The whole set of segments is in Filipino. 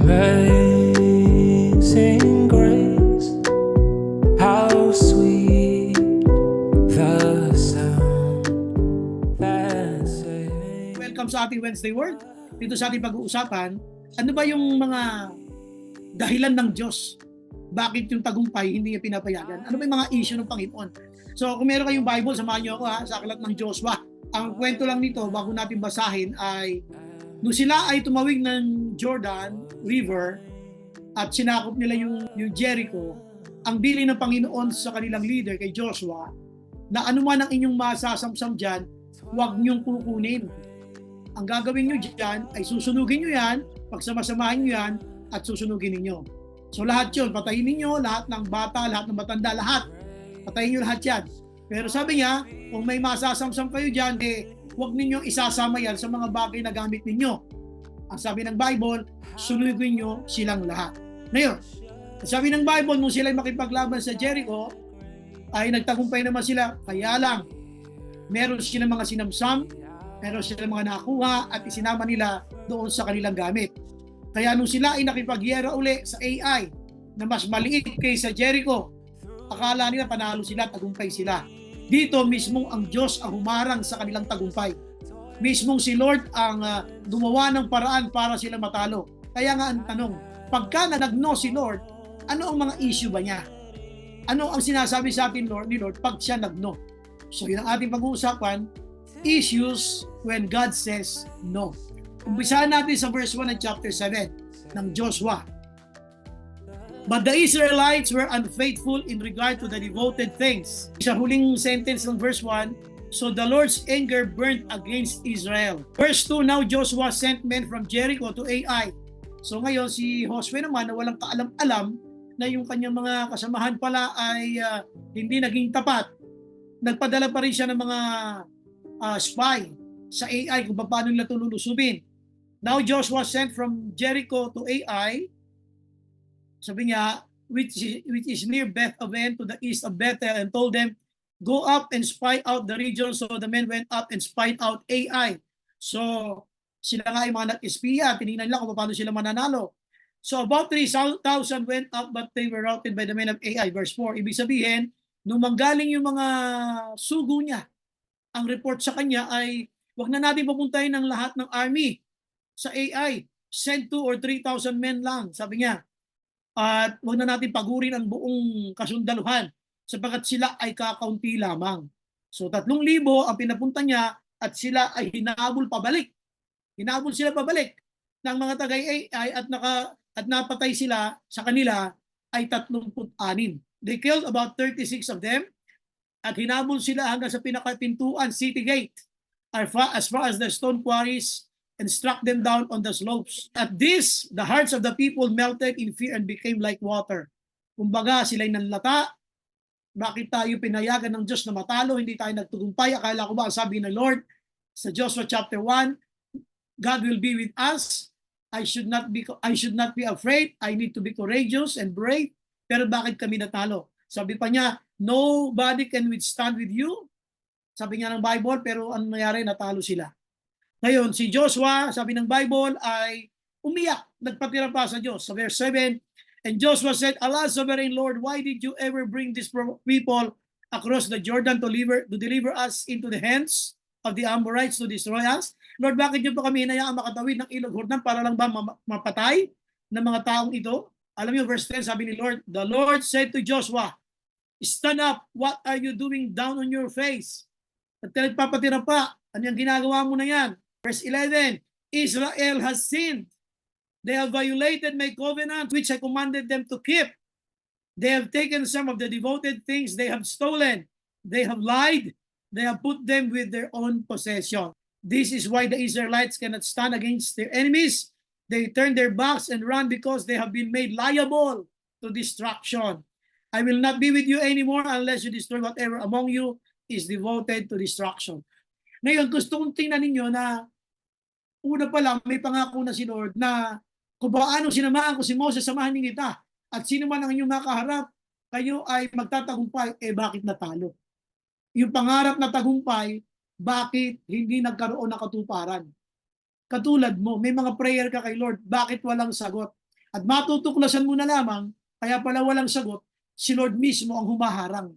Amazing grace, how sweet the sound that saved. Welcome sa ating Wednesday Word. Dito sa ating pag-uusapan, ano ba yung mga dahilan ng Diyos? Bakit yung tagumpay hindi niya pinapayagan? Ano ba yung mga issue ng Panginoon? So kung meron kayong Bible, samahan niyo ako sa aklat ng Joshua. Ang kwento lang nito, bago natin basahin, ay nung sila ay tumawid ng Jordan River at sinakop nila yung Jericho, ang bilin ng Panginoon sa kanilang leader kay Joshua, na anuman ang inyong masasamsam dyan, huwag niyong kukunin. Ang gagawin nyo dyan ay susunugin nyo yan, pagsamasamahin nyo yan, at susunugin ninyo. So lahat yun, patayin ninyo, lahat ng bata, lahat ng matanda, lahat. Patayin nyo lahat yan. Pero sabi niya, kung may masasamsam kayo dyan, huwag ninyong isasama yan sa mga bagay na gamit ninyo. Ang sabi ng Bible, sunugin nyo silang lahat. Ngayon, sabi ng Bible, nung sila makipaglaban sa Jericho, ay nagtagumpay naman sila. Kaya lang, meron silang mga sinamsam, meron silang mga nakuha at isinama nila doon sa kanilang gamit. Kaya nung sila ay nakipagyera uli sa AI na mas maliit kaysa Jericho, akala nila panalo sila, tagumpay sila. Dito mismong ang Diyos ang humarang sa kanilang tagumpay. Mismong si Lord ang gumawa ng paraan para sila matalo. Kaya nga ang tanong, pagka nagno si Lord, ano ang mga issue ba niya? Ano ang sinasabi sa atin ni Lord pag siya nagno? So yun ang ating pag-uusapan, issues when God says no. Umpisahan natin sa verse 1 ng chapter 7 ng Joshua. But the Israelites were unfaithful in regard to the devoted things. Sa huling sentence ng verse 1, so the Lord's anger burnt against Israel. Verse 2, now Joshua sent men from Jericho to Ai. So ngayon si Joshua naman na walang kaalam-alam na yung kanyang mga kasamahan pala ay hindi naging tapat. Nagpadala pa rin siya ng mga spy sa Ai kung paano nila ito lulusubin. Now Joshua sent from Jericho to Ai, sabi niya, which is near Beth-aven to the east of Bethel, and told them, go up and spy out the region. So the men went up and spied out Ai. So sila nga ay mga nag-espiya, tinignan nila kung paano sila mananalo. So about 3,000 went up, but they were routed by the men of Ai. Verse 4, ibig sabihin, nung manggaling yung mga sugo niya, ang report sa kanya ay, wag na natin pupuntahin ng lahat ng army sa Ai. Send 2,000 or 3,000 men lang, sabi niya. At huwag na natin pagurin ang buong kasundaluhan sapagkat sila ay kakaunti lamang. So 3,000 ang pinapunta niya at sila ay hinabol pabalik. Hinabol sila pabalik ng mga taga-Ai at napatay sila sa kanila ay 36. They killed about 36 of them at hinabol sila hanggang sa pinakapintuan, city gate, as far as the stone quarries, and struck them down on the slopes. At this, the hearts of the people melted in fear and became like water. Kumbaga, sila'y nanlata. Bakit tayo pinayagan ng Diyos na matalo? Hindi tayo nagtugumpay. Akala ko ba ang sabi ng Lord sa Joshua chapter 1, God will be with us. I should not be afraid. I need to be courageous and brave. Pero bakit kami natalo? Sabi pa niya, nobody can withstand with you. Sabi niya ng Bible, pero ang nangyari, natalo sila. Ngayon, si Joshua, sabi ng Bible, ay umiyak, nagpatira pa sa Diyos. Sa verse 7, and Joshua said, alas, sovereign Lord, why did you ever bring these people across the Jordan to deliver us into the hands of the Amorites to destroy us? Lord, bakit niyo pa kami hinayaan makatawid ng ilog Jordan para lang ba mapatay ng mga taong ito? Alam niyo, verse 10, sabi ni Lord, the Lord said to Joshua, stand up, what are you doing down on your face? At nagpapatira pa, ano yung ginagawa mo na yan? Verse 11, Israel has sinned. They have violated my covenant, which I commanded them to keep. They have taken some of the devoted things they have stolen. They have lied. They have put them with their own possession. This is why the Israelites cannot stand against their enemies. They turn their backs and run because they have been made liable to destruction. I will not be with you anymore unless you destroy whatever among you is devoted to destruction. Ngayon, gusto kong tingnan ninyo na una pa lang, may pangako na si Lord na kung paano sinamahan ko si Moses, samahan niyo kita. At sino man ang inyong makaharap, kayo ay magtatagumpay. Bakit natalo? Yung pangarap na tagumpay, bakit hindi nagkaroon ng katuparan? Katulad mo, may mga prayer ka kay Lord, bakit walang sagot? At matutuklasan mo na lamang, kaya pala walang sagot, si Lord mismo ang humaharang.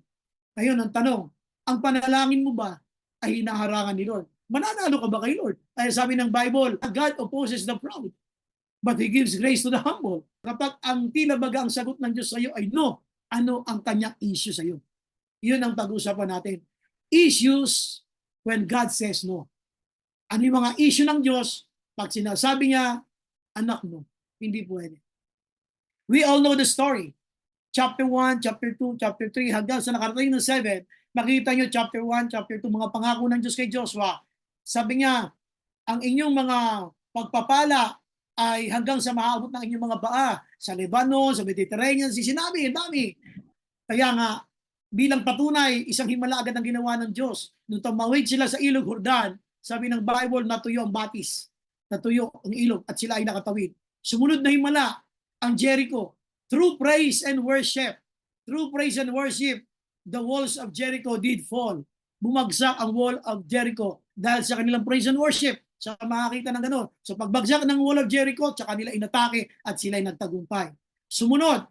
Ngayon, ang tanong, ang panalangin mo ba ay hinaharangan ni Lord? Mananalo ka ba kay Lord? Kaya sabi ng Bible, God opposes the proud, but He gives grace to the humble. Kapag ang tila baga ang sagot ng Diyos sa iyo ay no, ano ang kanyang issue sa iyo? Yun ang pag-usapan natin. Issues when God says no. Ano yung mga issue ng Diyos pag sinasabi niya, anak mo, hindi pwede. We all know the story. Chapter 1, chapter 2, chapter 3, hanggang sa nakarating ng 7, makita nyo chapter 1, chapter 2, mga pangako ng Diyos kay Joshua. Sabi niya, ang inyong mga pagpapala ay hanggang sa maaabot ng inyong mga paa sa Lebanon, sa Mediterranean, sinabi, dami. Kaya nga, bilang patunay, isang himala agad ang ginawa ng Diyos. Nung tumawid sila sa ilog Jordan, sabi ng Bible, natuyo ang batis, natuyo ang ilog, at sila ay nakatawid. Sumunod na himala, ang Jericho. Through praise and worship, the walls of Jericho did fall. Bumagsak ang wall of Jericho dahil sa kanilang praise and worship. Sa makakita ng gano'n. So pagbagsak ng wall of Jericho, tsaka nila inatake at sila ay nagtagumpay. Sumunod,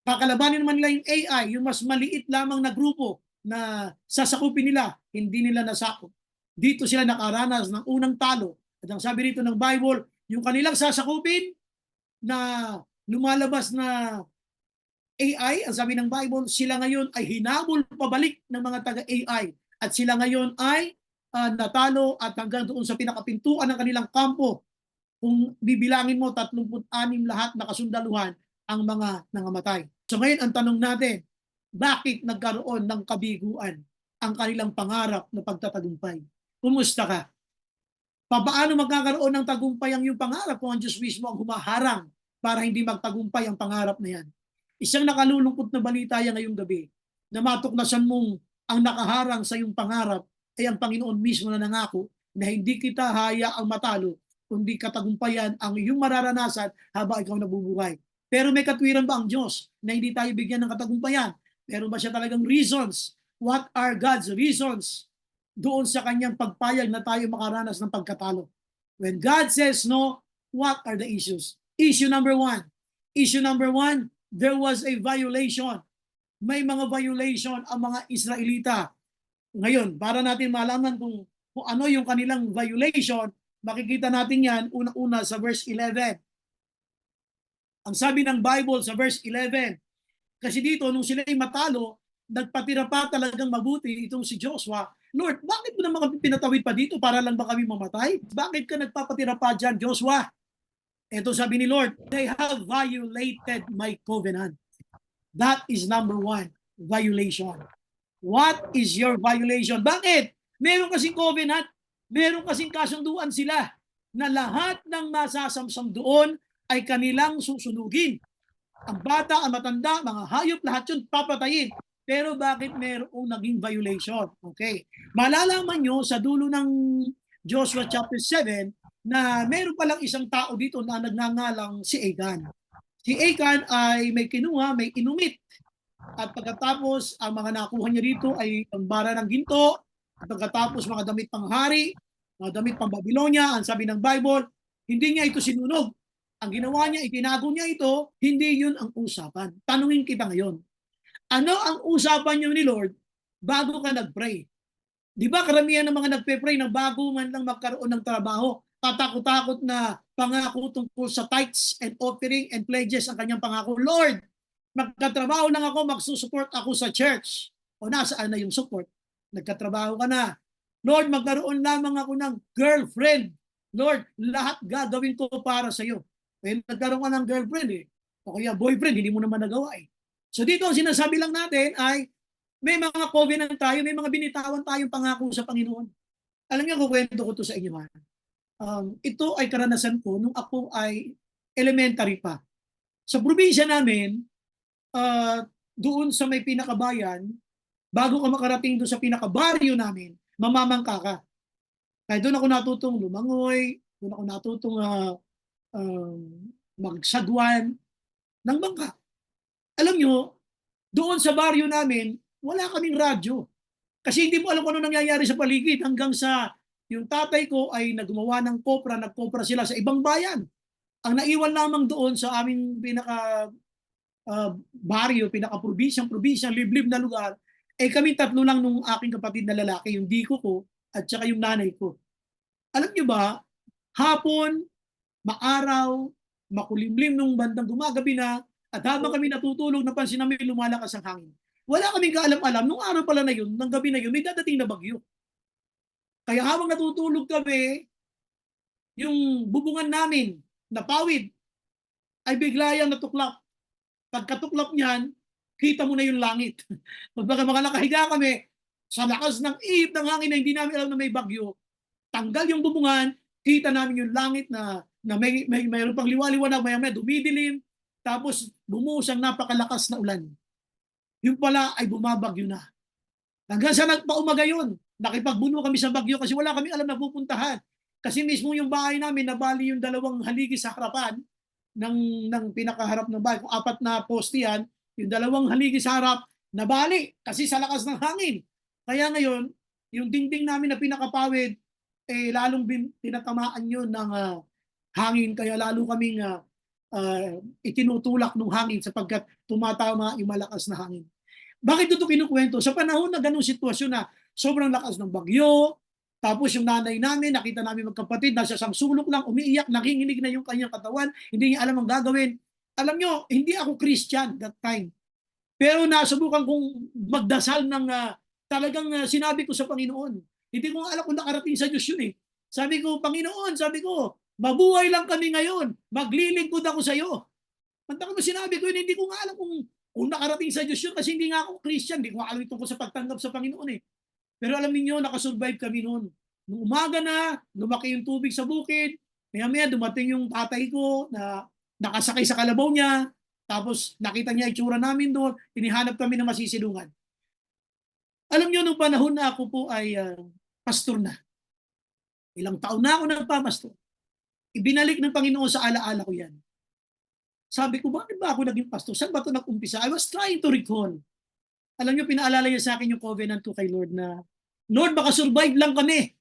kakalabanin naman nila yung AI, yung mas maliit lamang na grupo na sasakupin nila, hindi nila nasakop. Dito sila nakaranas ng unang talo. At ang sabi rito ng Bible, yung kanilang sasakupin na lumalabas na AI, ang sabi ng Bible, sila ngayon ay hinabol pabalik ng mga taga-AI. At sila ngayon ay natalo at hanggang doon sa pinakapintuan ng kanilang kampo. Kung bibilangin mo, 36 lahat na kasundaluhan ang mga nangamatay. So ngayon, ang tanong natin, bakit nagkaroon ng kabiguan ang kanilang pangarap na pagtatagumpay? Kumusta ka? Paano magkakaroon ng tagumpay ang iyong pangarap kung ang Diyos mismo ang humaharang para hindi magtagumpay ang pangarap na yan? Isang nakalulungkot na balita yan ngayong gabi na matuklasan mong ang nakaharang sa iyong pangarap ay ang Panginoon mismo na nangako na hindi kita hayaang matalo, kundi katagumpayan ang iyong mararanasan habang ikaw nabubuhay. Pero may katwiran ba ang Diyos na hindi tayo bigyan ng katagumpayan? Meron ba siya talagang reasons? What are God's reasons doon sa kanyang pagpayag na tayo makaranas ng pagkatalo? When God says no, what are the issues? Issue number one, there was a violation. May mga violation ang mga Israelita. Ngayon, para natin malaman kung ano yung kanilang violation, makikita natin yan una-una sa verse 11. Ang sabi ng Bible sa verse 11, kasi dito, nung sila ay matalo, nagpatira pa talagang mabuti itong si Joshua. Lord, bakit mo naman kami pinatawid pa dito para lang ba kami mamatay? Bakit ka nagpapatira pa dyan, Joshua? Ito sabi ni Lord, they have violated my covenant. That is number one, violation. What is your violation? Bakit? Meron kasing covenant, meron kasing kasunduan sila na lahat ng nasasamsam doon ay kanilang susunugin. Ang bata, ang matanda, mga hayop, lahat yun papatayin. Pero bakit merong naging violation? Okay. Malalaman nyo sa dulo ng Joshua chapter 7 na meron palang isang tao dito na nagngangalang si Achan. Si Achan ay may kinuha, may inumit. At pagkatapos, ang mga nakuha niya dito ay ang bara ng ginto. At pagkatapos, mga damit pang hari, mga damit pang Babylonia. Ang sabi ng Bible, hindi niya ito sinunog. Ang ginawa niya, itinago niya ito, hindi yun ang usapan. Tanungin kita ngayon, ano ang usapan niyo ni Lord bago ka nag-pray? Di ba karamihan ng mga nagpe-pray na bago man lang magkaroon ng trabaho, tatakot-takot na pangako tungkol sa tithes and offering and pledges ang kanyang pangako. Lord, magkatrabaho lang ako, magsusupport ako sa church. O nasaan na yung support? Nagkatrabaho ka na. Lord, magkaroon lamang ako ng girlfriend. Lord, lahat gagawin ko para sa iyo. Eh, nagkaroon ka ng girlfriend eh. O kaya boyfriend, hindi mo naman nagawa eh. So dito, ang sinasabi lang natin ay may mga covenant tayo, may mga binitawan tayong pangako sa Panginoon. Alam niyo, kukwento ko to sa inyo. Ito ay karanasan ko nung ako ay elementary pa. Sa probinsya namin, doon sa may pinakabayan, bago ka makarating doon sa pinakabaryo namin, mamamangka ka. Kaya doon ako natutong lumangoy, doon ako natutong magsagwan ng bangka. Alam nyo, doon sa baryo namin, wala kaming radyo. Kasi hindi mo alam kung ano nangyayari sa paligid hanggang sa yung tatay ko ay naggumawa ng kopra, nagkopra sila sa ibang bayan. Ang naiwan lamang doon sa aming pinaka baryo, pinaka-probinsyang liblib na lugar, kami tatlo lang nung aking kapatid na lalaki, yung diko ko at saka yung nanay ko. Alam niyo ba, hapon, maaraw, makulimlim nung bandang gumagabi na, at habang kami natutulog, napansin namin lumalakas ang hangin. Wala kaming kaalam-alam, nung araw pala na yun, ng gabi na yun, may dadating na bagyo. Kaya habang natutulog kami, yung bubungan namin na pawid ay bigla yang natuklap. Pagkatuklap niyan, kita mo na yung langit. Pagka mga nakahiga kami, sa lakas ng ihip ng hangin na hindi namin alam na may bagyo, tanggal yung bubungan, kita namin yung langit na mayroon pang liwaliwanag, maya-maya dumidilim, tapos bumuhos ang napakalakas na ulan. Yung pala ay bumabagyo na. Hanggang sa nagpaumaga yun, nakipagbuno kami sa bagyo kasi wala kami alam na pupuntahan. Kasi mismo yung bahay namin, nabali yung dalawang haligi sa harapan ng pinakaharap ng bahay. Kung 4 na poste yan, yung dalawang haligi sa harap, nabali kasi sa lakas ng hangin. Kaya ngayon, yung dingding namin na pinakapawid, lalong tinatamaan yun ng hangin. Kaya lalo kaming itinutulak ng hangin sapagkat tumatama yung malakas na hangin. Bakit ito kinukwento? Sa panahon na ganung sitwasyon na sobrang lakas ng bagyo, tapos yung nanay namin, nakita namin magkapatid, nasa isang sulok lang, umiiyak, nanginginig na yung kanyang katawan, hindi niya alam ang gagawin. Alam nyo, hindi ako Christian that time. Pero nasubukan kong magdasal ng talagang sinabi ko sa Panginoon. Hindi ko alam kung nakarating sa Diyos yun eh. Sabi ko, Panginoon, sabi ko, mabuhay lang kami ngayon, maglilingkod ako sa iyo. Pagka ko sinabi ko yun, hindi ko nga alam kung nakarating sa Diyos yun kasi hindi nga ako Christian, hindi ko alam itong sa pagtanggap sa Panginoon eh. Pero alam niyo, nakasurvive kami noon. Nung umaga na, lumaki yung tubig sa bukid, maya-maya dumating yung tatay ko na nakasakay sa kalabaw niya, tapos nakita niya itsura namin doon, inihanap kami ng masisilungan. Alam niyo, nung panahon na ako po ay pastor na, ilang taon na ako nagpapastor, ibinalik ng Panginoon sa alaala ko yan. Sabi ko, bakit ba ako naging pastor? Saan ba ito nag-umpisa? I was trying to recall. Alam niyo, pinaalala niya sa akin yung covenant ko kay Lord na, Lord, baka survive lang kami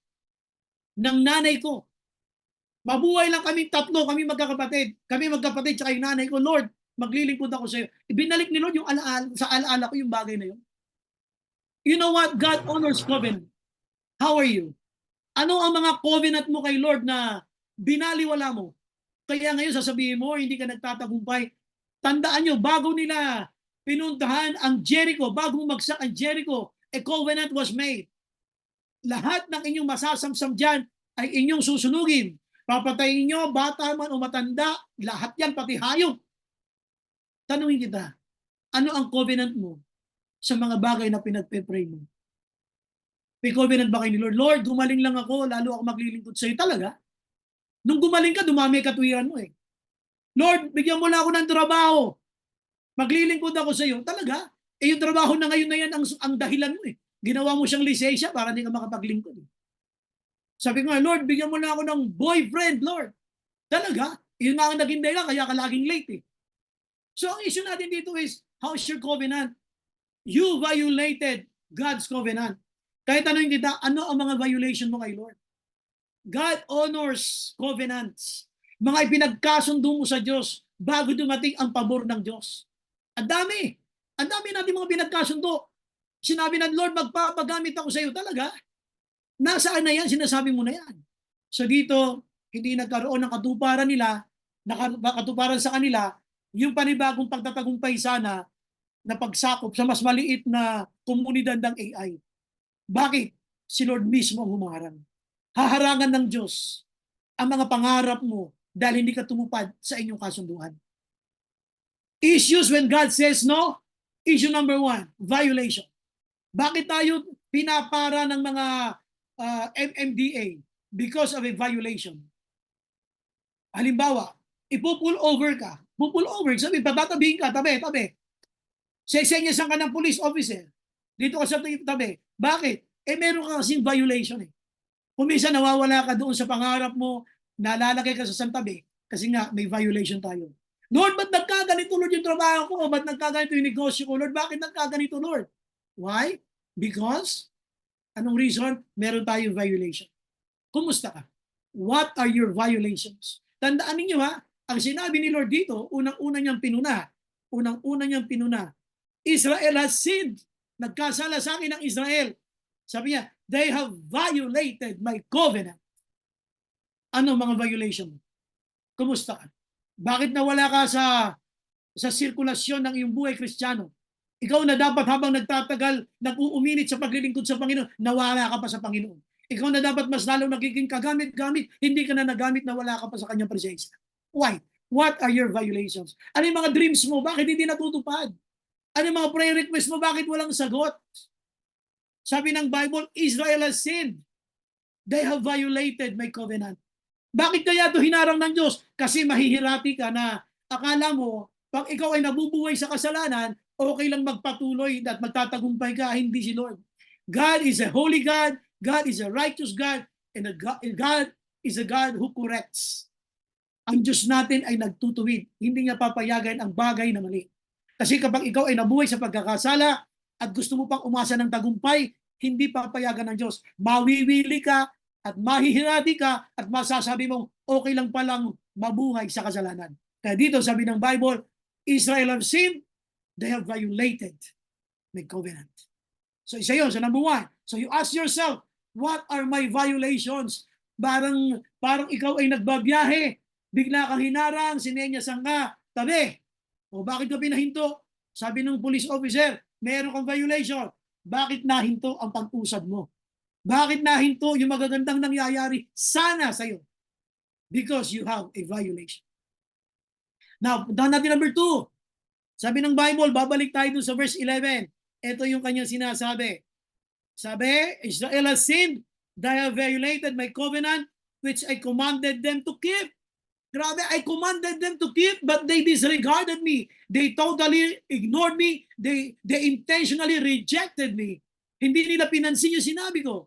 ng nanay ko. Mabuhay lang kami tatlo, kami magkakapatid. Kami magkapatid, tsaka yung nanay ko, Lord, maglilingkod ako sa iyo. Ibinalik ni Lord yung sa alaala ko yung bagay na yun. You know what? God honors covenant. How are you? Ano ang mga covenant mo kay Lord na binaliwala mo? Kaya ngayon sasabihin mo, hindi ka nagtatagumpay. Tandaan nyo, bago nila pinuntahan ang Jericho, bago magsak ang Jericho, a covenant was made. Lahat ng inyong masasamsam dyan ay inyong susunugin. Papatayin nyo, bata man o matanda, lahat yan, pati hayop. Tanungin kita, ano ang covenant mo sa mga bagay na pinagpe-pray mo? May covenant ba kayo ni Lord? Lord, gumaling lang ako, lalo ako maglilingkod sa iyo. Talaga? Nung gumaling ka, dumami katwiran mo eh. Lord, bigyan mo na ako ng trabaho. Maglilingkod ako sa iyo. Talaga? Yung trabaho na ngayon na yan ang dahilan mo eh. Ginawa mo siyang lisensya para hindi ka makapaglingkod. Sabi ko nga, Lord, bigyan mo na ako ng boyfriend, Lord. Talaga? Yun nga ang naging dahilan, kaya ka laging late eh. So ang issue natin dito is, how's your covenant? You violated God's covenant. Kahit tanongin kita, ano ang mga violation mo kay Lord? God honors covenants. Mga ipinagkasundo mo sa Diyos bago dumating ang pabor ng Diyos. Ang dami. Ang dami natin mga pinagkasundo. Sinabi ng Lord, magpapagamit ako sa iyo. Talaga? Nasaan na yan? Sinasabi mo na yan. So dito, hindi nagkaroon ng katuparan nila, katuparan sa kanila, yung panibagong pagtatagumpay sana na pagsakop sa mas maliit na komunidad ng AI. Bakit? Si Lord mismo ang humarang. Haharangan ng Diyos ang mga pangarap mo dahil hindi ka tumupad sa inyong kasunduan. Issues when God says no, issue number 1, violation. Bakit tayo pinapara ng mga MMDA? Because of a violation. Halimbawa, ipupull over ka. Pupull over, sabi, patatabihin ka, tabi. Sesenyasan ka ng police officer. Dito ka sa tabi. Bakit? Meron ka kasing violation eh. Kung minsan nawawala ka doon sa pangarap mo, nalalagay ka sa santabi, kasi nga may violation tayo. Lord, ba't nagkaganito, Lord, yung trabaho ko? O ba't nagkaganito yung negosyo ko? Lord, bakit nagkaganito, Lord? Why? Because, anong reason? Meron tayong violation. Kumusta ka? What are your violations? Tandaan ninyo ha, Ang sinabi ni Lord dito, unang-una niyang pinuna, Israel has sinned. Nagkasala sa akin ang Israel. Sabi niya, they have violated my covenant. Ano mga violation? Kumusta ka? Bakit nawala ka sa sirkulasyon ng iyong buhay Kristiyano? Ikaw na dapat habang nagtatagal, nag-uuminit sa paglilingkod sa Panginoon, nawala ka pa sa Panginoon. Ikaw na dapat mas lalong nagiging kagamit-gamit, hindi ka na nagamit, nawala ka pa sa kanyang presensya. Why? What are your violations? Ano yung mga dreams mo? Bakit hindi natutupad? Ano yung mga prayer request mo? Bakit walang sagot? Sabi ng Bible, Israel has sinned. They have violated my covenant. Bakit kaya ito hinarang ng Diyos? Kasi mahihirati ka na akala mo, pag ikaw ay nabubuhay sa kasalanan, okay lang magpatuloy at magtatagumpay ka. Hindi si Lord. God is a holy God. God is a righteous God. And God is a God who corrects. Ang Diyos natin ay nagtutuwid. Hindi niya papayagan ang bagay na mali. Kasi kapag ikaw ay nabuhay sa pagkakasala at gusto mo pang umasa ng tagumpay, hindi papayagan ng Diyos. Mawiwili ka at mahihirati ka at masasabi mong okay lang palang mabuhay sa kasalanan. Kaya dito sabi ng Bible, Israel have sinned, they have violated my covenant. So isa yun, so number one. So you ask yourself, what are my violations? Parang ikaw ay nagbabiyahe, bigla kang hinarang, sinenyasan ka, tabi. O bakit ka pinahinto? Sabi ng police officer, meron kang violation. Bakit nahinto ang pag-usad mo? Bakit nahinto yung magagandang nangyayari sana sa'yo? Because you have a violation. Now, puntahan natin number 2. Sabi ng Bible, babalik tayo dun sa verse 11. Ito yung kanyang sinasabi. Sabi, Israel has sinned, they have violated my covenant, which I commanded them to keep. Grabe, I commanded them to keep, but they disregarded me. They totally ignored me. They intentionally rejected me. Hindi nila pinansin yung sinabi ko.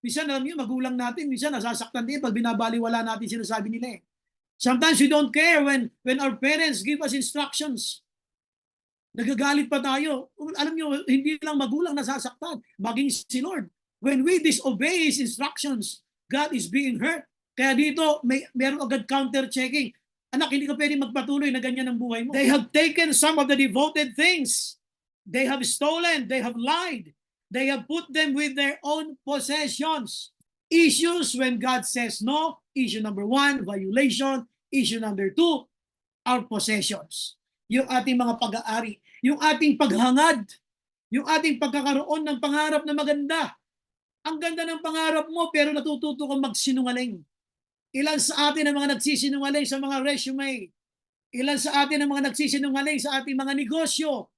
Minsan, alam niyo, magulang natin, minsan nasasaktan din pag binabaliwala natin sinasabi nila eh. Sometimes we don't care when our parents give us instructions. Nagagalit pa tayo. Alam niyo, hindi lang magulang nasasaktan, maging si Lord. When we disobey His instructions, God is being hurt. Kaya dito, meron agad counter-checking. Anak, hindi ka pwede magpatuloy na ganyan ang buhay mo. They have taken some of the devoted things. They have stolen. They have lied. They have put them with their own possessions. Issues when God says no. Issue number 1, violation. Issue number 2, our possessions. Yung ating mga pag-aari. Yung ating paghangad. Yung ating pagkakaroon ng pangarap na maganda. Ang ganda ng pangarap mo pero natututo kang magsinungaling. Ilan sa atin ang mga nagsisinungaling sa mga resume? Ilan sa atin ang mga nagsisinungaling sa ating mga negosyo?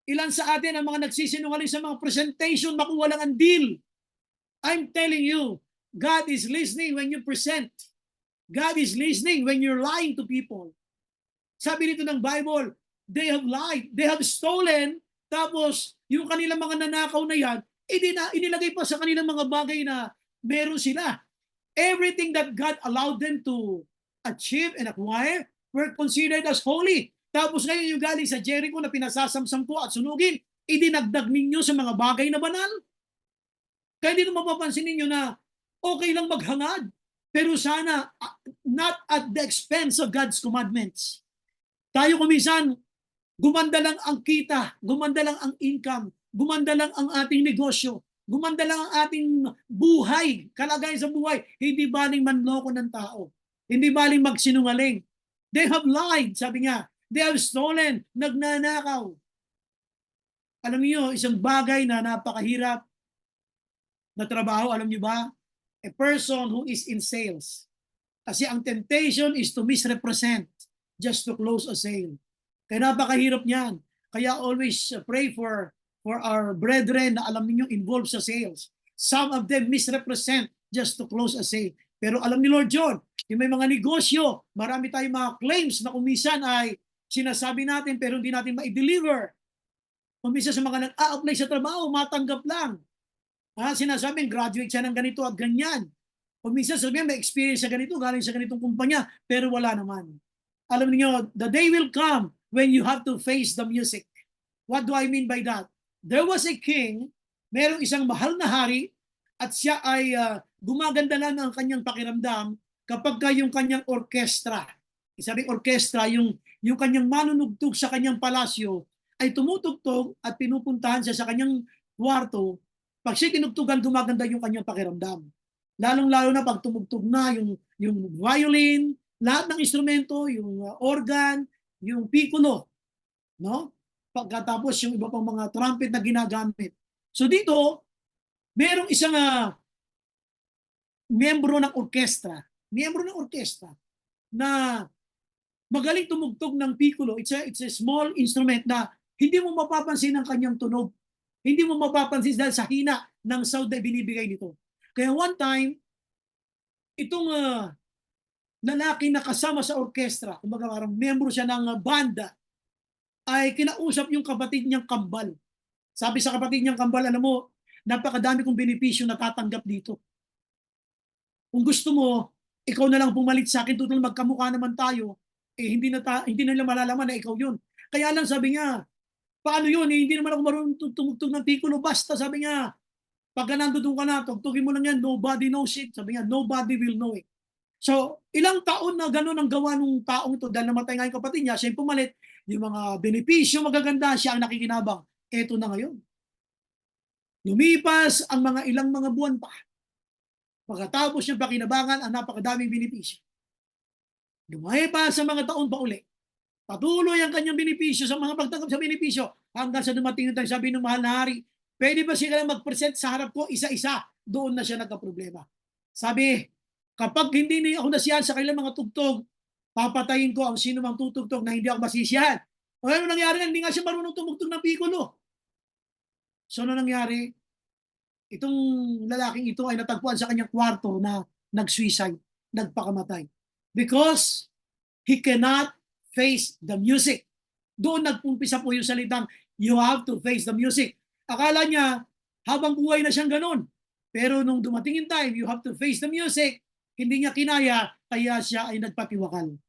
Ilan sa atin ang mga nagsisinungaling sa mga presentation, makuha lang ang deal? I'm telling you, God is listening when you present. God is listening when you're lying to people. Sabi nito ng Bible, they have lied, they have stolen, tapos yung kanilang mga nanakaw na yan, inilagay pa sa kanilang mga bagay na meron sila. Everything that God allowed them to achieve and acquire were considered as holy. Tapos ngayon yung galing sa Jericho na pinasasamsam ko at sunugin, idinagdag ninyo sa mga bagay na banal. Kaya dito mapapansin ninyo na okay lang maghangad, pero sana not at the expense of God's commandments. Tayo kuminsan, gumanda lang ang kita, gumanda lang ang income, gumanda lang ang ating negosyo, gumanda lang ang ating buhay, kalagayan sa buhay. Hindi baling manloko ng tao. Hindi baling magsinungaling. They have lied, sabi nga. They have stolen, nagnanakaw. Alam niyo, isang bagay na napakahirap na trabaho, alam niyo ba? A person who is in sales. Kasi ang temptation is to misrepresent just to close a sale. Kaya napakahirap niyan. Kaya always pray for our brethren na alam niyo involved sa sales. Some of them misrepresent just to close a sale. Pero alam ni Lord John, yung may mga negosyo, marami tayong mga claims na kumisan ay sinasabi natin pero hindi natin ma-deliver. Kumisa sa mga nag-a-apply sa trabaho, matanggap lang. Sinasabing graduate siya ng ganito at ganyan. Kumisa sabihin may experience sa ganito, galing sa ganitong kumpanya, pero wala naman. Alam niyo, the day will come when you have to face the music. What do I mean by that? There was a king, merong isang mahal na hari, at siya ay gumaganda lang ang kanyang pakiramdam kapag yung kanyang orkestra Sabi orkestra, yung kanyang manunugtog sa kanyang palasyo ay tumutugtog at pinupuntahan siya sa kanyang kwarto. Pag siya tinugtugan, gumaganda yung kanyang pakiramdam. Lalong-lalo na pag tumugtog na yung violin, lahat ng instrumento, yung organ, yung piccolo, no? Pagkatapos yung iba pang mga trumpet na ginagamit. So dito, merong isang miyembro ng orkestra na magaling tumugtog ng piccolo. It's a small instrument na hindi mo mapapansin ang kanyang tunog. Hindi mo mapapansin dahil sa hina ng sound na binibigay nito. Kaya one time, itong lalaki na kasama sa orkestra, kumbaga parang membro siya ng banda, ay kinausap yung kapatid niyang kambal. Sabi sa kapatid niyang kambal, alam mo, napakadami kong benepisyo na tatanggap dito. Kung gusto mo, ikaw na lang pumalit sa akin, total magkamukha naman tayo, hindi nila malalaman na ikaw yun. Kaya lang sabi niya, paano yun? Hindi naman ako marunong tumugtog ng piccolo. Basta sabi niya, pagka nandoon ka na, tugtugin mo lang yan, nobody knows it. Sabi niya, nobody will know it. So, ilang taon na gano'n ang gawa ng taong ito dahil namatay nga yung kapatid niya, siya yung pumalit, yung mga benepisyo magaganda, siya ang nakikinabang. Eto na ngayon. Lumipas ang mga ilang mga buwan pa. Pagkatapos niyang pakinabangan ang napakadaming benepisyo. Lumipas sa mga taon pa uli. Patuloy ang kanyang benepisyo sa mga pagtanggap sa benepisyo hanggang sa dumating yung sabi ng mahal na hari, pwede ba sila mag-present sa harap ko isa-isa? Doon na siya nagka-problema. Sabi, kapag hindi niya ako nasiyahan sa kailang mga tugtog, papatayin ko ang sino mang tutugtog na hindi ako masisiyahan. O ano nangyari? Hindi nga siya marunong tumugtog ng piccolo. So ano nangyari? Itong lalaking ito ay natagpuan sa kanyang kwarto na nag-suicide, nagpakamatay. Because he cannot face the music. Doon nagpumpisa po yung salitang, you have to face the music. Akala niya, habang buhay na siyang ganun. Pero nung dumating yung time, you have to face the music, hindi niya kinaya, kaya siya ay nagpatiwakal.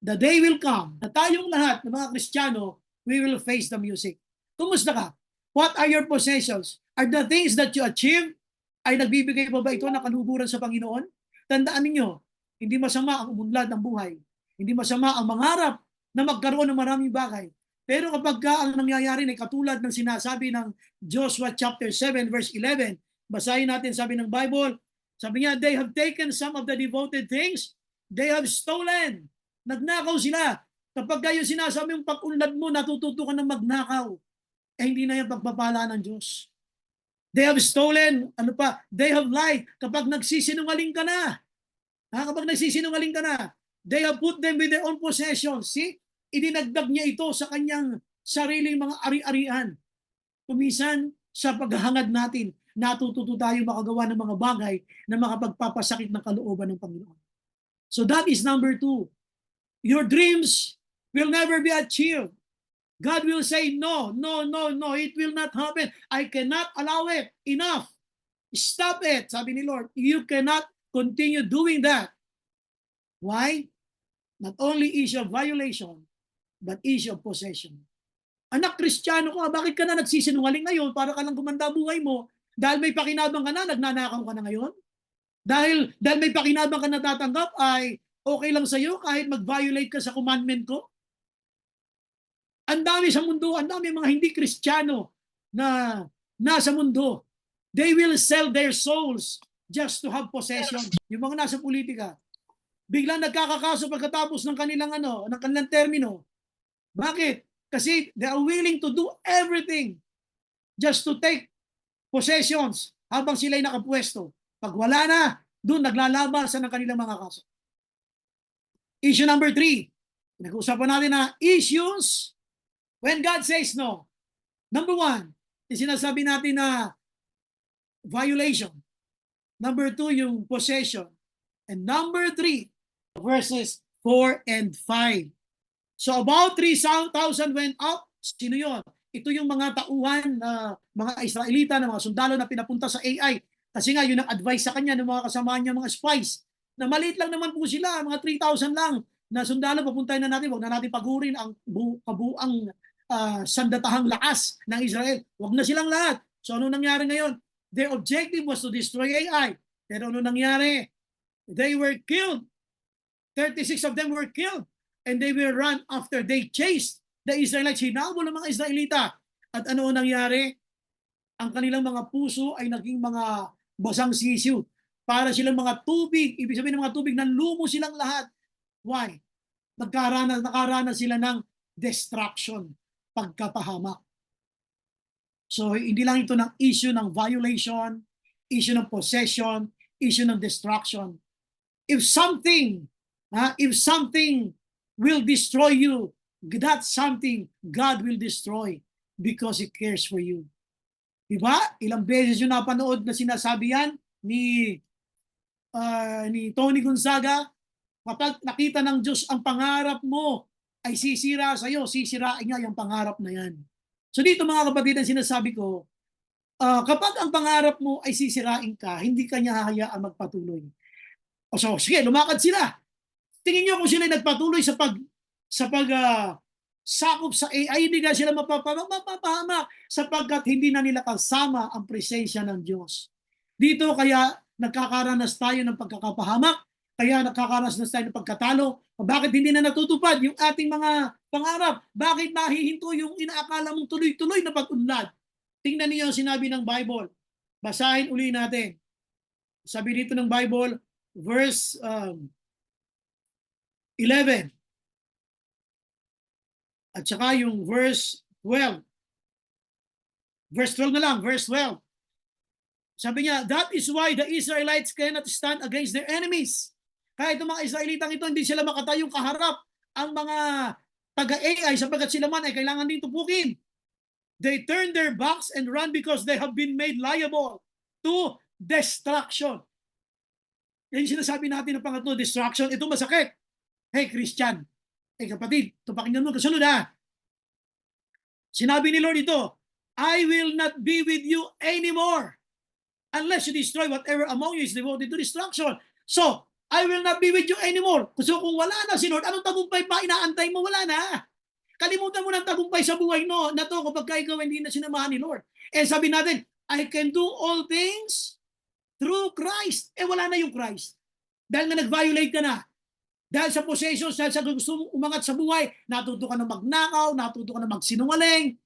The day will come na tayong lahat ng mga Kristiyano, we will face the music. Kumusta ka? What are your possessions? Are the things that you achieve, ay nagbibigay pa ba ito ng kaluburan sa Panginoon? Tandaan ninyo, hindi masama ang umunlad ng buhay. Hindi masama ang mangarap na magkaroon ng maraming bagay. Pero kapag ang nangyayari ay katulad ng sinasabi ng Joshua chapter 7 verse 11, basahin natin sabi ng Bible, sabi niya, they have taken some of the devoted things, they have stolen. Nagnakaw sila. Kapag kayo sinasabi yung pag-unlad mo, natututo ka ng magnakaw. Hindi na yung pagpapala ng Diyos. They have stolen, they have lied. Kapag nagsisinungaling ka na, they have put them with their own possessions. See? Idinagdag niya ito sa kanyang sariling mga ari-arian. Kumisan, sa paghahangad natin, natututo tayo makagawa ng mga bagay na makapagpapasakit ng kalooban ng Panginoon. So that is number 2. Your dreams will never be achieved. God will say, no, it will not happen. I cannot allow it. Enough. Stop it, sabi ni Lord. You cannot continue doing that. Why? Not only issue of violation, but issue of possession. Anak, Kristiyano ka, bakit ka na nagsisinungaling ngayon para ka lang gumanda buhay mo? Dahil may pakinabang ka na, nagnanakaw ka na ngayon? Dahil may pakinabang ka na tatanggap, ay okay lang sa'yo kahit mag-violate ka sa commandment ko? Ang dami sa mundo, ang dami mga hindi Kristiyano na nasa mundo. They will sell their souls just to have possession. Yung mga nasa politika, biglang nagkakakaso pagkatapos ng kanilang termino. Bakit? Kasi they are willing to do everything just to take possessions habang sila'y nakapwesto. Pag wala na, doon naglalabasan ng kanilang mga kaso. Issue number 3. Nag-uusapan natin na issues when God says no. Number 1, sinasabi natin na violation. Number 2, yung possession. And number 3, verses 4 and 5. So about 3,000 went up. Sino yun? Ito yung mga tauhan na mga Israelita, na mga sundalo na pinapunta sa AI. Kasi nga yun ang advice sa kanya ng mga kasama niya, mga spies. Na maliit lang naman po sila, mga 3,000 lang na sundalo. Papuntahin na natin, huwag na natin pagurin ang kabuang sandatahang lakas ng Israel. Huwag na silang lahat. So ano nangyari ngayon? Their objective was to destroy AI. Pero ano nangyari? They were killed. 36 of them were killed. and they will run after. They chased the Israelites. Hinabol ng mga Israelita. At ano ang nangyari? Ang kanilang mga puso ay naging mga basang sisiw. Para silang mga tubig. Ibig sabihin ng mga tubig, nanlumo silang lahat. Why? Nakaranas sila ng destruction, pagkapahamak. So hindi lang ito ng issue ng violation, issue ng possession, issue ng destruction. If something will destroy you, that's something God will destroy because He cares for you. Diba? Ilang beses yung napanood na sinasabi yan ni Tony Gonzaga. Kapag nakita ng Diyos ang pangarap mo ay sisira sa iyo, sisirain niya yung pangarap na yan. So dito mga kapatid, ang sinasabi ko, kapag ang pangarap mo ay sisirain ka, hindi ka niya hahayaan magpatuloy. O so, sige, lumakad sila. Tingin niyo kung sila nagpatuloy sa sakop sa AI, hindi na sila mapapahamak sapagkat hindi na nila kasama ang presensya ng Diyos. Dito kaya nagkakaranas tayo ng pagkakapahamak, kaya nakakaranas tayo ng pagkatalo. Bakit hindi na natutupad yung ating mga pangarap? Bakit nahihinto yung inaakala mong tuloy-tuloy na pag-unlad? Tingnan niyo ang sinabi ng Bible. Basahin uli natin. Sabi dito ng Bible, verse 11. At saka yung verse 12. Verse 12 na lang, verse 12. Sabi niya, that is why the Israelites cannot stand against their enemies. Kaya itong mga Israelitang ito, hindi sila makatayong kaharap ang mga taga-AI sapagkat sila man ay kailangan din tupukin. They turn their backs and run because they have been made liable to destruction. Yan yung sinasabi natin ng pangatlo, destruction. Ito masakit. Hey, Christian. Hey, kapatid, tupakin mo kasunod ha. Sinabi ni Lord ito, I will not be with you anymore unless you destroy whatever among you is devoted to destruction. So, I will not be with you anymore. So kung wala na si Lord, anong tagumpay pa inaantay mo? Wala na. Kalimutan mo ng tagumpay sa buhay na to kapag ikaw hindi na sinamahan ni Lord. Eh sabi natin, I can do all things through Christ. Eh wala na yung Christ. Dahil nga nag-violate ka na. Dahil sa possessions, dahil sa gusto mong umangat sa buhay, natuto ka na magnakaw, natuto ka na magsinungaling,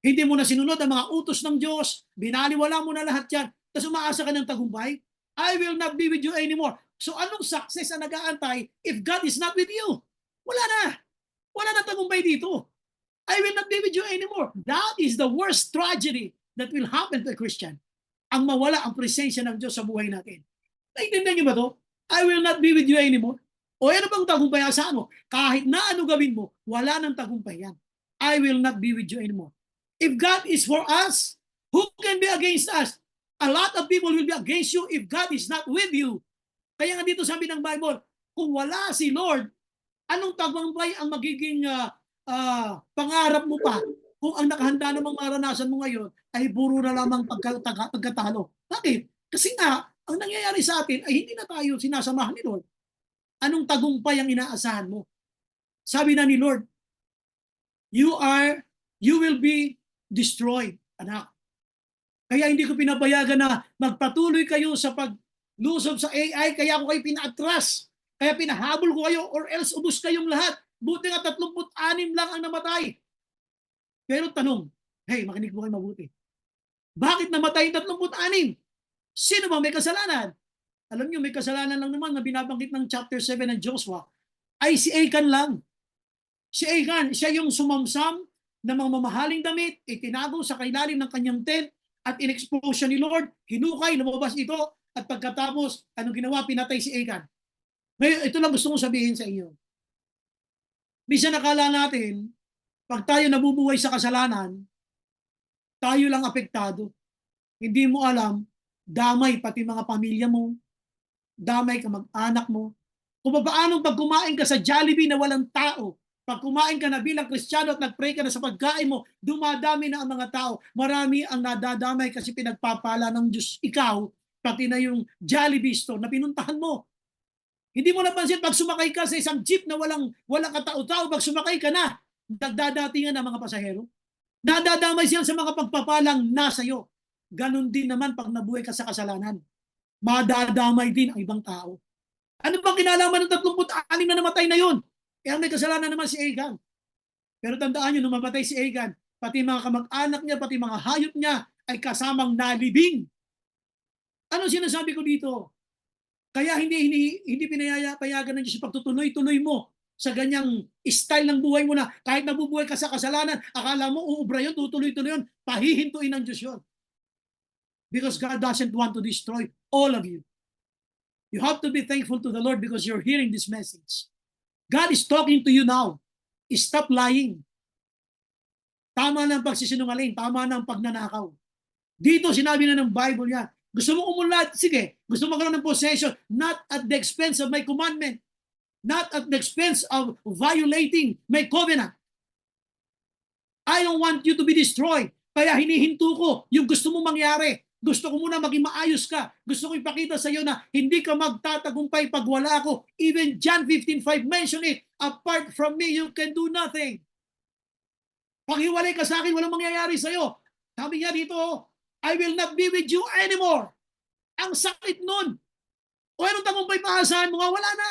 hindi mo na sinunod ang mga utos ng Diyos, binaliwala mo na lahat yan, tapos umaasa ka ng tagumpay, I will not be with you anymore. So anong success ang nag-aantay if God is not with you? Wala na. Wala na tagumpay dito. I will not be with you anymore. That is the worst tragedy that will happen to a Christian. Ang mawala ang presensya ng Diyos sa buhay natin. Naintindihan niyo ba to? I will not be with you anymore. O ano bang tagumpay sa mo? Kahit na ano gawin mo, wala nang tagumpay yan. I will not be with you anymore. If God is for us, who can be against us? A lot of people will be against you if God is not with you. Kaya nga dito sabi ng Bible, kung wala si Lord, anong tagumpay ang magiging pangarap mo pa kung ang nakahanda namang maranasan mo ngayon ay puro na lamang pagkatalo? Bakit? Kasi nga, ang nangyayari sa atin ay hindi na tayo sinasamahan ni Lord. Anong tagumpay ang inaasahan mo? Sabi na ni Lord, you will be destroyed, anak. Kaya hindi ko pinapayagan na magpatuloy kayo sa paglusob sa AI, kaya ako kayo pina-atras. Kaya pinahabol ko kayo or else ubos kayong lahat. Buti nga 36 lang ang namatay. Pero tanong, hey, makinig mo kayo mabuti. Bakit namatay yung 36? Sino ba may kasalanan? Alam niyo, may kasalanan lang naman na binabanggit ng chapter 7 ng Joshua ay si Achan lang. Si Achan, siya yung sumamsam ng mga mamahaling damit, itinago sa kailalim ng kanyang tent at in-expose siya ni Lord, hinukay, lumabas ito at pagkatapos, anong ginawa? Pinatay si Achan. Ngayon, ito lang gusto kong sabihin sa inyo. Bisa nakala natin, pag tayo nabubuhay sa kasalanan, tayo lang apektado. Hindi mo alam, damay pati mga pamilya mo, damay ka mag-anak mo. Kung paano pag kumain ka sa Jollibee na walang tao, pag kumain ka na bilang Kristiyano at nag-pray ka na sa pagkain mo, dumadami na ang mga tao. Marami ang nadadamay kasi pinagpapala ng Diyos ikaw, pati na yung Jollibee store na pinuntahan mo. Hindi mo napansin pag sumakay ka sa isang jeep na walang katao-tao, pag sumakay ka na, nagdadatingan ng mga pasahero. Nadadamay siya sa mga pagpapalang nasa iyo. Ganon din naman pag nabuhay ka sa kasalanan. Madadamay din ang ibang tao. Ano bang kinalaman ng 36 na namatay na yon? ang may kasalanan naman si Achan. Pero tandaan nyo, nung mamatay si Achan, pati mga kamag-anak niya, pati mga hayop niya ay kasamang nalibing. Ano sinasabi ko dito? Kaya hindi pinayapayagan ng Diyos yung pagtutuloy-tuloy mo sa ganyang style ng buhay mo na kahit nabubuhay ka sa kasalanan, akala mo uubra yun, tutuloy-tuloy yun, pahihintuin ng Diyos yun. Because God doesn't want to destroy all of you. You have to be thankful to the Lord because you're hearing this message. God is talking to you now. Stop lying. Tama na ang pagsisinungaling, tama na ang pagnanakaw. Dito sinabi na ng Bible niya, gusto mo umunlad? Sige. Gusto mo magkaroon ng possession? Not at the expense of my commandment. Not at the expense of violating my covenant. I don't want you to be destroyed. Kaya hinihinto ko yung gusto mo mangyari. Gusto ko muna maging maayos ka. Gusto ko ipakita sa iyo na hindi ka magtatagumpay pag wala ako. Even John 15:5 mention it. Apart from me, you can do nothing. Pag hiwalay ka sa akin, walang mangyayari sa iyo. Sabi niya dito, I will not be with you anymore. Ang sakit nun. O anong tagumpay maasahan mo nga? Wala na.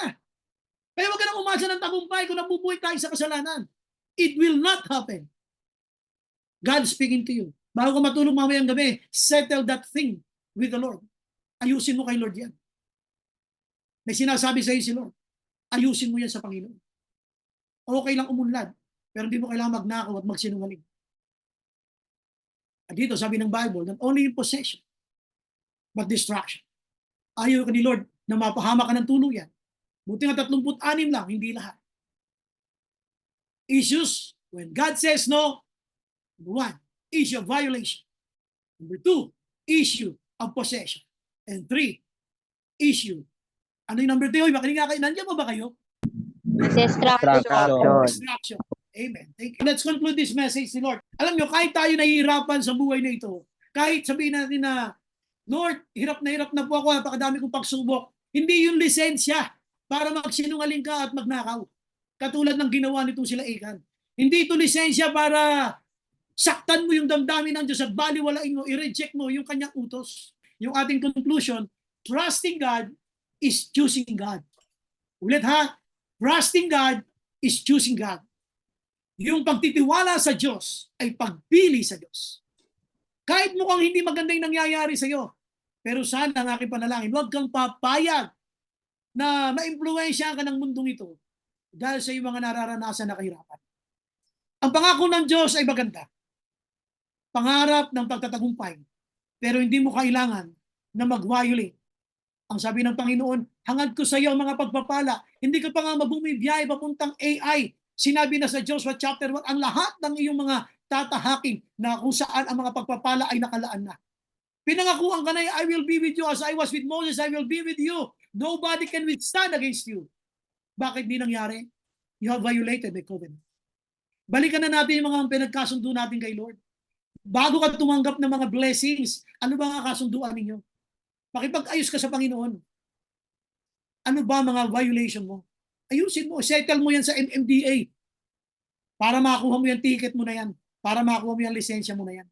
Kaya wag ka nang umasa ng tagumpay kung nabubuhay tayo sa kasalanan. It will not happen. God speaking to you. Bago ka matulog mamayang gabi, settle that thing with the Lord. Ayusin mo kay Lord yan. May sinasabi sa iyo si Lord. Ayusin mo yan sa Panginoon. Okay lang umunlad, pero hindi mo kailangan magnakaw at magsinungaling. At dito sabi ng Bible, not only in possession, but distraction. Ayaw ka ni Lord na mapahama ka ng tuluyan. Buti nga 36 lang, hindi lahat. Issues, when God says no, number 1, issue of violation. Number 2, issue of possession. And 3, issue. Ano yung number 3? Makinig nga kayo. Nandiyan mo ba kayo? Distraction. Amen. Thank you. Let's conclude this message ni Lord. Alam nyo, kahit tayo nahihirapan sa buhay na ito, kahit sabihin natin na, Lord, hirap na po ako, napakadami kong pagsubok. Hindi yung lisensya para magsinungaling ka at magnakaw. Katulad ng ginawa nito sila Achan. Hindi ito lisensya para saktan mo yung damdamin ng Diyos at baliwalain mo, i-reject mo yung kanyang utos. Yung ating conclusion, trusting God is choosing God. Ulit ha, trusting God is choosing God. Yung pagtitiwala sa Diyos ay pagpili sa Diyos. Kahit mukhang hindi maganda yung nangyayari sa iyo, pero sana ang aking panalangin, huwag kang papayag na maimpluwensya ka ng mundong ito dahil sa iyong mga nararanasan na kahirapan. Ang pangako ng Diyos ay maganda. Pangarap ng pagtatagumpay, pero hindi mo kailangan na mag-violate. Ang sabi ng Panginoon, hangad ko sa iyo mga pagpapala, hindi ka pa nga mabumibiyahe papuntang AI. Sinabi na sa Joshua chapter 1, ang lahat ng iyong mga tatahakin na kung saan ang mga pagpapala ay nakalaan na. Pinangakuan ka na, I will be with you as I was with Moses, I will be with you. Nobody can withstand against you. Bakit di nangyari? You have violated the covenant. Balikan na natin yung mga pinagkasundo natin kay Lord. Bago ka tumanggap ng mga blessings, ano ba ang kasunduan ninyo? Makipag-ayos ka sa Panginoon. Ano ba mga violation mo? Ayusin mo, settle mo yan sa MMDA para makuha mo yung ticket mo na yan, para makuha mo yung lisensya mo na yan.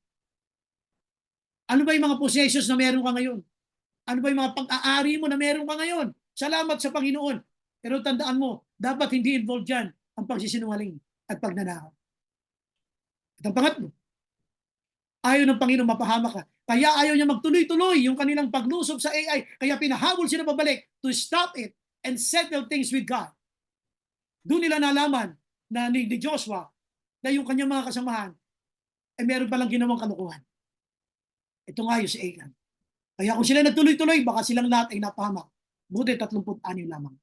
Ano ba yung mga possessions na meron ka ngayon? Ano ba yung mga pag-aari mo na meron ka ngayon? Salamat sa Panginoon. Pero tandaan mo, dapat hindi involved dyan ang pagsisinungaling at pagnanakaw. At ang pangatlo, ayaw ng Panginoon mapahama ka. Kaya ayaw niya magtuloy-tuloy yung kanilang paglusob sa AI. Kaya pinahabol sila pabalik to stop it and settle things with God. Doon nila nalaman na ni Joshua na yung kanyang mga kasamahan ay meron palang ginawang kalukuhan. Ito nga yung si Achan. Kaya kung sila nagtuloy-tuloy, baka silang lahat ay napahamak. Buti 36 lamang.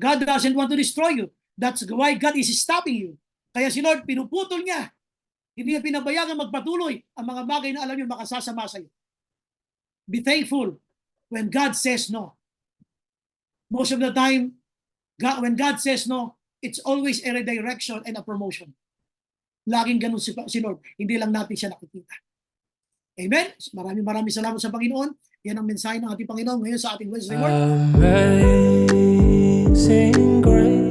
God doesn't want to destroy you. That's why God is stopping you. Kaya si Lord, pinuputol niya. Hindi niya pinabayagan magpatuloy ang mga bagay na alam niyo makasasama sa iyo. Be thankful when God says no. Most of the time, when God says no, it's always a redirection and a promotion. Laging ganun si Lord. Hindi lang natin siya nakikita. Amen? Maraming salamat sa Panginoon. Yan ang mensahe ng ating Panginoon ngayon sa ating Wednesday morning. Amazing grace.